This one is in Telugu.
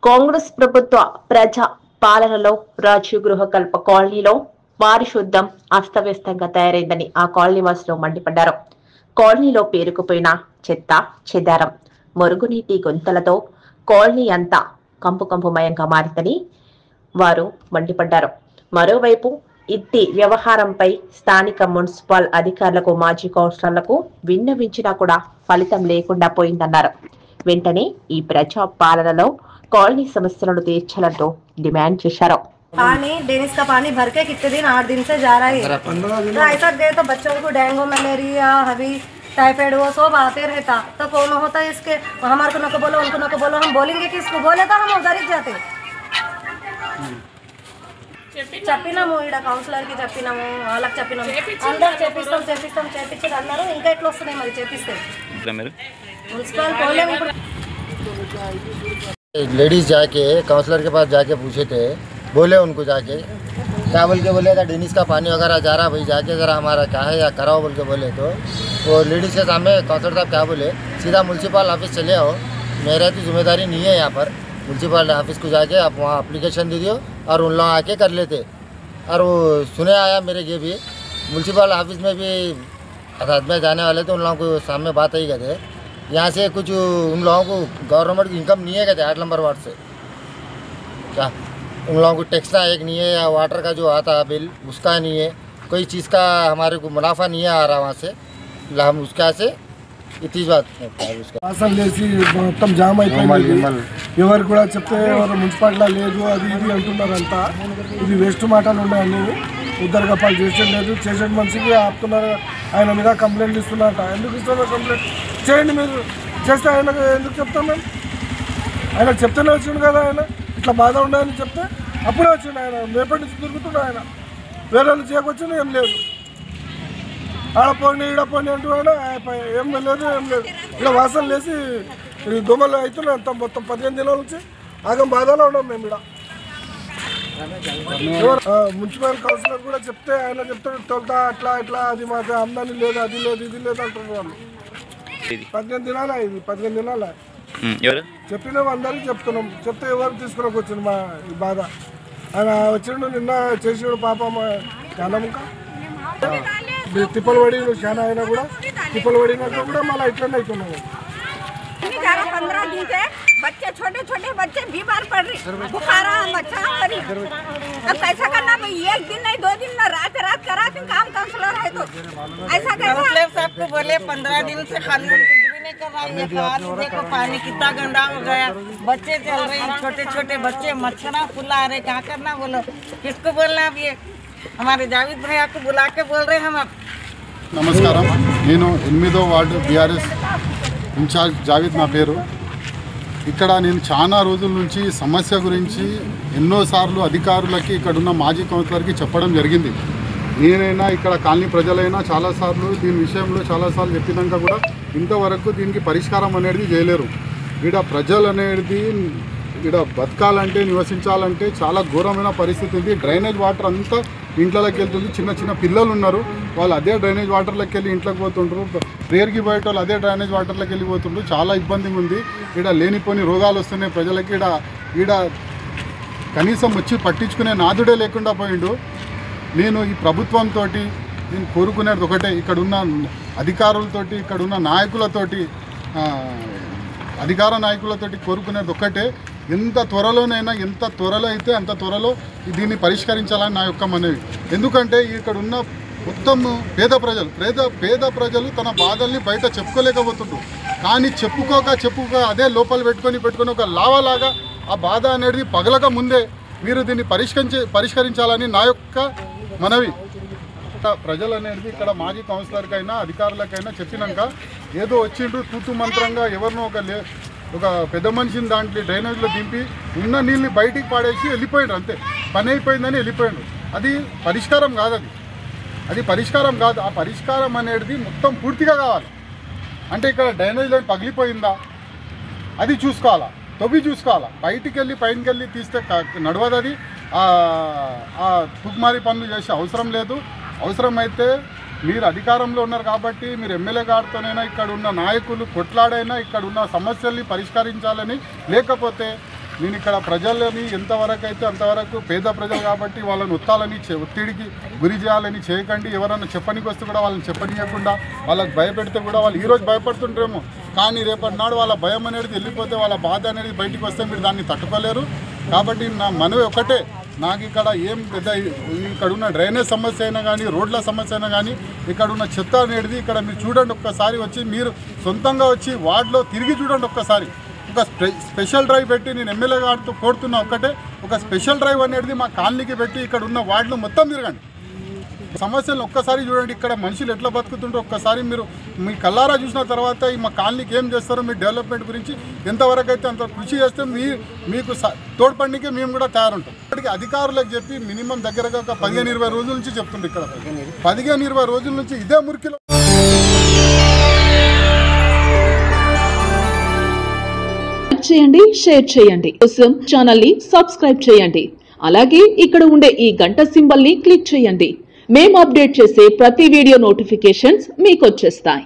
కాంగ్రెస్ ప్రభుత్వ ప్రజా పాలనలో రాజీవ్ గృహకల్ప కాలనీలో పారిశుద్ధం అస్తవ్యస్తంగా తయారైందని ఆ కాలనీ వాసులు మండిపడ్డారు. కాలనీలో పేరుకుపోయిన చెత్త చెదారం, మురుగునీటి గుంతలతో కాలనీ అంతా కంపుకంపుమయంగా మారిందని వారు మండిపడ్డారు. మరోవైపు ఇంటి వ్యవహారంపై స్థానిక మున్సిపల్ అధికారులకు, మాజీ కౌన్సిలర్లకు విన్నవించినా కూడా ఫలితం లేకుండా పోయిందన్నారు. వెంటనే ఈ ప్రజా పాలనలో कॉलोनी समस्याలను తీర్చాలంటూ डिमांड చేశారు. पानी डेनिस का पानी भर के कितने दिन 8 दिन से जा रहा है। तो ऐसा दे तो बच्चों को डेंगू मलेरिया हवी टाइफाइड वो सब आते रहता तो कौन होता है इसके। हमारे को न को बोलो उनको न को बोलो, हम बोलेंगे कि इसको बोले तो हम उधर ही जाते। చెప్పినాము ఈడ కౌన్సిలర్ కి చెప్పినాము, వాళ్ళకి చెప్పినాము, అందరూ చేపిస్తాం అన్నారు. ఇంకా ఎట్లా వస్తున్నాయి మరి చేపిస్తే మున్సిపల్ పోలేము. लेडीज़ जाके काउंसलर के पास जाके पूछे थे, बोले उनको जाके क्या बोल के बोले था डेनिस का पानी वगैरह जा रहा भाई, जाके ज़रा हमारा क्या है या कराओ बोल के बोले। तो वो लेडीज़ के सामने काउंसलर साहब क्या बोले, सीधा म्यूनसिपल ऑफिस चले आओ, मेरा तो जिम्मेदारी नहीं है यहाँ पर। म्यूनसिपल ऑफिस को जाके आप वहाँ अप्लीकेशन दे दियो और उन लोग आके कर लेते। और वो सुने आया मेरे ये भी म्यूनसिपल ऑफिस में भी अदालत में जाने वाले थे, उन लोगों को सामने बात आई गए थे यहाँ से कुछ उन लोगों को गवर्नमेंट की इनकम नहीं है कहते 8 नंबर वार्ड से। क्या उन लोगों को टैक्स ना एक नहीं है, या वाटर का जो आता है बिल उसका नहीं है, कोई चीज़ का हमारे को मुनाफा नहीं आ रहा वहाँ से। हम उसका से इतनी बात అసలు లేసి మొత్తం జామ్ అయిపోయింది. ఎవరు కూడా చెప్తే ఎవరు మున్సిపాలిటీలో లేదు అది ఇది అంటున్నారంతా. ఇది వేస్ట్ మాటలు ఉన్నాయని ఉద్దరగపాలు చేసేది లేదు, చేసే మనిషికి ఆపుతున్నారు. ఆయన మీద కంప్లైంట్ ఇస్తున్నారట. ఎందుకు ఇస్తున్నారు కంప్లైంట్? చేయండి, మీరు చేస్తే ఆయనకు ఎందుకు చెప్తాం మేము? ఆయన చెప్తేనే వచ్చిండు కదా, ఆయన ఇట్లా బాధ ఉన్నాయని చెప్తే అప్పుడే వచ్చిండు. ఆయన రేపటి నుంచి తిరుగుతుండే, ఆయన వేరే వాళ్ళు చేయకొచ్చింది ఏం లేదు. ఆడపోండి ఈడపోండి అంటూ ఆయన ఏం లేదు ఏం లేదు. ఇలా వాసన లేసి దోమలు అవుతున్నాయి. అంత మొత్తం 15 దినాల నుంచి ఆగం బాధలో ఉన్నాం మేము ఇక్కడ. మున్సిపల్ కౌన్సిలర్ కూడా చెప్తే ఆయన చెప్తాడు తొలుతా అట్లా ఇట్లా, అది మాకు ఆమ్దాని లేదు, అది లేదు ఇది లేదు అంటున్నారు వాళ్ళు. 15 దినాల ఇది 15 దినాల చెప్పినాం, అందరికీ చెప్తున్నాం. చెప్తే ఎవరు తీసుకురాకు వచ్చింది మా ఈ బాధ. ఆయన వచ్చిండు నిన్న చేసాడు పాప చాలముక తిప్పలు పడి చాలా అయినా కూడా తిప్పలు పడినాక కూడా మళ్ళీ ఇట్లనే అవుతున్నాము. 15 दिन से बच्चे छोटे छोटे बच्चे बीमार पड़ रही, बुखारा मच्छा हो रही। अब कैसा करना भाई? 1 दिन नहीं 2 दिन ना, रात रात करा दिन काम काउंसलर है तो ऐसा कैसा? सबको बोले 15 दिन से खाली कुछ भी नहीं कर रहा है। आज देखो पानी कितना गंदा हो गया, बच्चे चल रहे हैं, छोटे छोटे बच्चे मच्छरा फुला रहे, क्या करना बोलो? किसको बोलना? अब ये हमारे जावेद भैया को बुला के बोल रहे हम। अब నమస్కారం, నేను 8వ వార్డు బీఆర్ఎస్ ఇన్ఛార్జ్ జావేద్ నా పేరు. ఇక్కడ నేను చాలా రోజుల నుంచి సమస్య గురించి ఎన్నోసార్లు అధికారులకి ఇక్కడున్న మాజీ కౌన్సిలర్కి చెప్పడం జరిగింది. నేనైనా ఇక్కడ కాలనీ ప్రజలైనా చాలాసార్లు దీని విషయంలో చాలాసార్లు చెప్పినాక కూడా ఇంతవరకు దీనికి పరిష్కారం అనేది చేయలేరు. ఇక్కడ ప్రజలు అనేది ఇక్కడ బతకాలంటే నివసించాలంటే చాలా ఘోరమైన పరిస్థితి ఉంది. డ్రైనేజ్ వాటర్ అంతా ఇంట్లోకి వెళ్తుంది. చిన్న చిన్న పిల్లలు ఉన్నారు, వాళ్ళు అదే డ్రైనేజ్ వాటర్లోకి వెళ్ళి ఇంట్లోకి పోతుంటారు. ప్రేయర్కి పోయే వాళ్ళు అదే డ్రైనేజ్ వాటర్లోకి వెళ్ళిపోతుంటారు. చాలా ఇబ్బందిగా ఉంది. ఇక్కడ లేనిపోని రోగాలు వస్తున్నాయి ప్రజలకి. ఈడ కనీసం వచ్చి పట్టించుకునే నాదుడే లేకుండా పోయిండు. నేను ఈ ప్రభుత్వంతో నేను కోరుకునేది ఒకటే, ఇక్కడున్న అధికారులతోటి ఇక్కడున్న నాయకులతోటి అధికార నాయకులతోటి కోరుకునేది ఒక్కటే, ఎంత త్వరలో అయితే అంత త్వరలో దీన్ని పరిష్కరించాలని నా యొక్క మనవి. ఎందుకంటే ఇక్కడ ఉన్న మొత్తం పేద ప్రజలు తన బాధల్ని బయట చెప్పుకోలేకపోతుండ్రు. కానీ చెప్పుకోక అదే లోపల పెట్టుకొని ఒక లావాలాగా ఆ బాధ అనేది పగలక ముందే మీరు దీన్ని పరిష్కరించాలని నా యొక్క మనవి. ప్రజలు అనేది ఇక్కడ మాజీ కౌన్సిలర్కైనా అధికారులకైనా చెప్పినాక ఏదో వచ్చిండ్రు తూతు మంత్రంగా ఎవరినో ఒక పెద్ద మనిషిని దాంట్లో డ్రైనేజ్లో దింపి ఉన్న నీళ్ళని బయటికి పాడేసి వెళ్ళిపోయిండ్రు, అంతే. పని అయిపోయిందని వెళ్ళిపోయిండ్రు. అది పరిష్కారం కాదు. అది పరిష్కారం కాదు. ఆ పరిష్కారం అనేది మొత్తం పూర్తిగా కావాలి. అంటే ఇక్కడ డ్రైనేజ్లో పగిలిపోయిందా అది చూసుకోవాలా, తవ్వి చూసుకోవాలా. బయటికి వెళ్ళి పైనకి వెళ్ళి తీస్తే నడవదు. అది ఆ తుగ్మారి పనులు చేసే అవసరం లేదు. అవసరమైతే మీరు అధికారంలో ఉన్నారు కాబట్టి మీరు ఎమ్మెల్యే గారితోనైనా ఇక్కడ ఉన్న నాయకులు కొట్లాడైనా ఇక్కడ ఉన్న సమస్యల్ని పరిష్కరించాలని, లేకపోతే నేను ఇక్కడ ప్రజలని ఎంతవరకు అయితే అంతవరకు పేద ప్రజలు కాబట్టి వాళ్ళని ఒత్తిడికి గురి చేయాలని చేయకండి. ఎవరన్నా చెప్పనికి వస్తే కూడా వాళ్ళని చెప్పనీయకుండా వాళ్ళకి భయపెడితే కూడా వాళ్ళు ఈరోజు భయపడుతుంటారేమో, కానీ రేపటి నాడు వాళ్ళ భయం అనేది వెళ్ళిపోతే వాళ్ళ బాధ అనేది బయటికి వస్తే మీరు దాన్ని తట్టుకోలేరు. కాబట్టి నా మనవి ఒకటే, నాకు ఇక్కడ ఏం పెద్ద ఇక్కడ ఉన్న డ్రైనేజ్ సమస్య అయినా కానీ రోడ్ల సమస్య అయినా కానీ ఇక్కడ ఉన్న చెత్త అనేది ఇక్కడ మీరు చూడండి, ఒక్కసారి వచ్చి మీరు సొంతంగా వచ్చి వార్డులో తిరిగి చూడండి. ఒక్కసారి ఒక స్పెషల్ డ్రైవ్ పెట్టి నేను ఎమ్మెల్యే గారితో కోరుతున్నా, ఒక్కటే ఒక స్పెషల్ డ్రైవ్ అనేది మా కాలనీకి పెట్టి ఇక్కడ ఉన్న వార్డులు మొత్తం తిరగండి, సమస్యలను ఒక్కసారి చూడండి. ఇక్కడ మనుషులు ఎట్లా బతుకుతుంటారో ఒక్కసారి మీరు మీ కల్లారా చూసిన తర్వాత ఈ మా కాలనీకి ఏం చేస్తారో మీ డెవలప్మెంట్ గురించి ఎంతవరకు అయితే అంత కృషి చేస్తే మీకు తోడ్పడికే మేము కూడా తయారుంటాం. ఇప్పటికీ అధికారులకు చెప్పి మినిమం దగ్గరగా ఒక 15-20 రోజుల నుంచి చెప్తుండే, ఇక్కడ 15-20 రోజుల నుంచి ఇదే మురికిలో. చేయండి, షేర్ చేయండి, కోసం ఛానల్ ని సబ్స్క్రైబ్ చేయండి. అలాగే ఇక్కడ ఉండే ఈ గంట సింబల్ ని క్లిక్ చేయండి. మేము అప్డేట్ చేసే ప్రతి వీడియో నోటిఫికేషన్స్ మీకు వచ్చేస్తాయి.